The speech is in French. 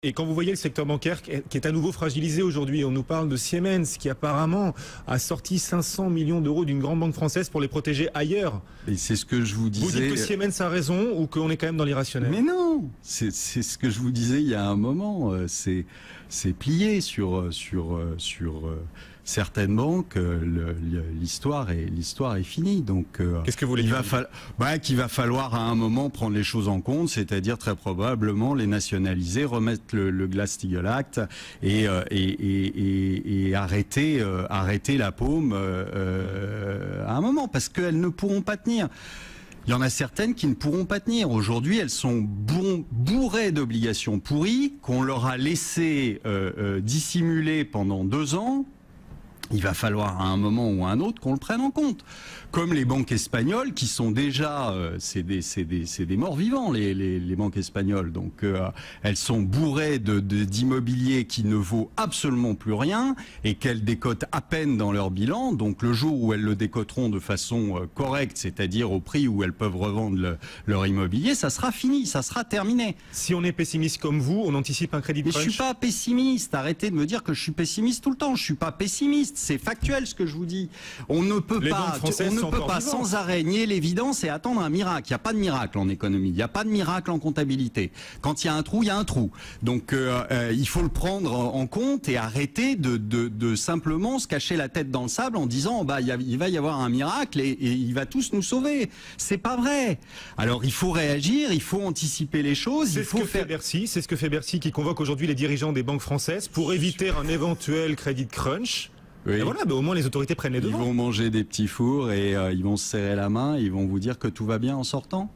Et quand vous voyez le secteur bancaire qui est à nouveau fragilisé aujourd'hui, on nous parle de Siemens qui apparemment a sorti 500 millions d'euros d'une grande banque française pour les protéger ailleurs. Et c'est ce que je vous disais. Vous dites que Siemens a raison ou qu'on est quand même dans l'irrationnel? Mais non, c'est ce que je vous disais il y a un moment. C'est plié sur certaines banques. L'histoire est finie. Donc qu'est-ce que vous voulez dire? Qu'il va falloir à un moment prendre les choses en compte, c'est-à-dire très probablement les nationaliser, remettre le Glass-Steagall Act et arrêter la paume à un moment, parce qu'elles ne pourront pas tenir. Il y en a certaines qui ne pourront pas tenir. Aujourd'hui, elles sont bourrées d'obligations pourries qu'on leur a laissé dissimuler pendant 2 ans. Il va falloir à un moment ou à un autre qu'on le prenne en compte. Comme les banques espagnoles qui sont déjà, c'est des morts vivants, les banques espagnoles. Donc elles sont bourrées d'immobilier qui ne vaut absolument plus rien et qu'elles décotent à peine dans leur bilan. Donc le jour où elles le décoteront de façon correcte, c'est-à-dire au prix où elles peuvent revendre leur immobilier, ça sera fini, ça sera terminé. Si on est pessimiste comme vous, on anticipe un crédit crunch. Mais je suis pas pessimiste. Arrêtez de me dire que je suis pessimiste tout le temps. Je suis pas pessimiste. C'est factuel ce que je vous dis. On ne peut pas sans arrêt nier l'évidence et attendre un miracle. Il n'y a pas de miracle en économie. Il n'y a pas de miracle en comptabilité. Quand il y a un trou, il y a un trou. Donc il faut le prendre en compte et arrêter de simplement se cacher la tête dans le sable en disant il va y avoir un miracle et il va tous nous sauver. C'est pas vrai. Alors il faut réagir, il faut anticiper les choses. C'est ce que fait Bercy qui convoque aujourd'hui les dirigeants des banques françaises pour éviter un éventuel crédit crunch. Oui. Et voilà, au moins les autorités prennent les devants. Ils vont manger des petits fours et ils vont se serrer la main, ils vont vous dire que tout va bien en sortant.